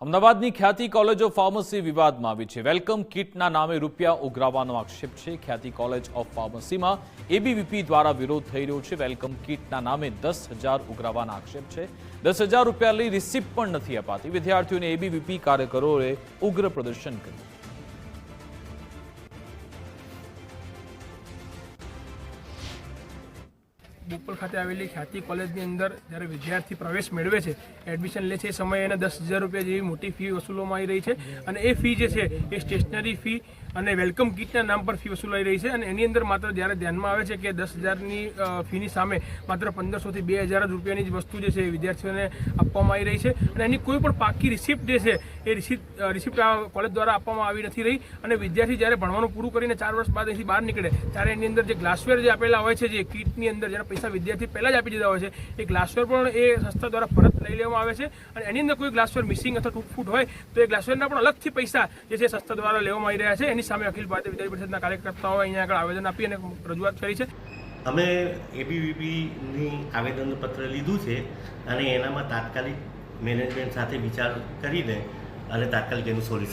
અમદાવાદની ખ્યાતિ college of pharmacy વિવાદમાં આવી છે। વેલકમ કિટના નામે રૂપિયા ઉઘરાવવાનો આક્ષેપ છે। ખ્યાતિ કોલેજ ઓફ ફાર્મસીમાં એબીવીપી દ્વારા વિરોધ થઈ રહ્યો છે। વેલકમ કિટના નામે 10,000 ઉઘરાવવાના આક્ષેપ છે। 10,000 રૂપિયા લઈ રિસિપ્ટ પણ નથી અપાતી। વિદ્યાર્થીઓને એબીવીપી કાર્યકરોએ ઉગ્ર પ્રદર્શન કર્યું। બોપલ ખાતે આવેલી ખ્યાતિ કોલેજની અંદર જ્યારે વિદ્યાર્થી પ્રવેશ મેળવે છે, એડમિશન લે છે, એ સમયે એને 10,000 રૂપિયા જેવી મોટી ફી વસૂલવામાં આવી રહી છે। અને એ ફી જે છે એ સ્ટેશનરી ફી અને વેલકમ કિટના નામ પર ફી વસૂલાઈ રહી છે। અને એની અંદર માત્ર જ્યારે ધ્યાનમાં આવે છે કે 10,000ની ફીની સામે માત્ર 1,500 થી 2,000 રૂપિયાની જ વસ્તુ જે છે એ વિદ્યાર્થીઓને આપવામાં આવી રહી છે। અને એની કોઈ પણ પાકી રિસિપ્ટ જે છે એ રિસિપ્ટ આ કોલેજ દ્વારા આપવામાં આવી નથી રહી। અને વિદ્યાર્થી જ્યારે ભણવાનું પૂરું કરીને 4 વર્ષ બાદ અહીંથી બહાર નીકળે ત્યારે એની અંદર જે ગ્લાસવેર જે આપેલા હોય છે, જે કિટની અંદર જેના પૈસા વિદ્યાર્થી પહેલાં જ આપી દીધા હોય છે, એ ગ્લાસવેર પણ એ સંસ્થા દ્વારા પરત લઈ લેવામાં આવે છે। અને એની અંદર કોઈ ગ્લાસવેર મિસિંગ અથવા તૂટફૂટ હોય તો એ ગ્લાસવેરના પણ અલગથી પૈસા જે છે સંસ્થા દ્વારા લેવામાં આવી રહ્યા છે। એની સામે અખિલ ભારતીય વિદ્યાર્થી પરિષદના કાર્યકર્તાઓએ અહીંયા આગળ આવેદન આપી અને રજૂઆત કરી છે। અમે એબીવીપીની આવેદનપત્ર લીધું છે અને એનામાં તાત્કાલિક મેનેજમેન્ટ સાથે વિચાર કરીને અને તાત્કાલિક એનું સોલ્યુશન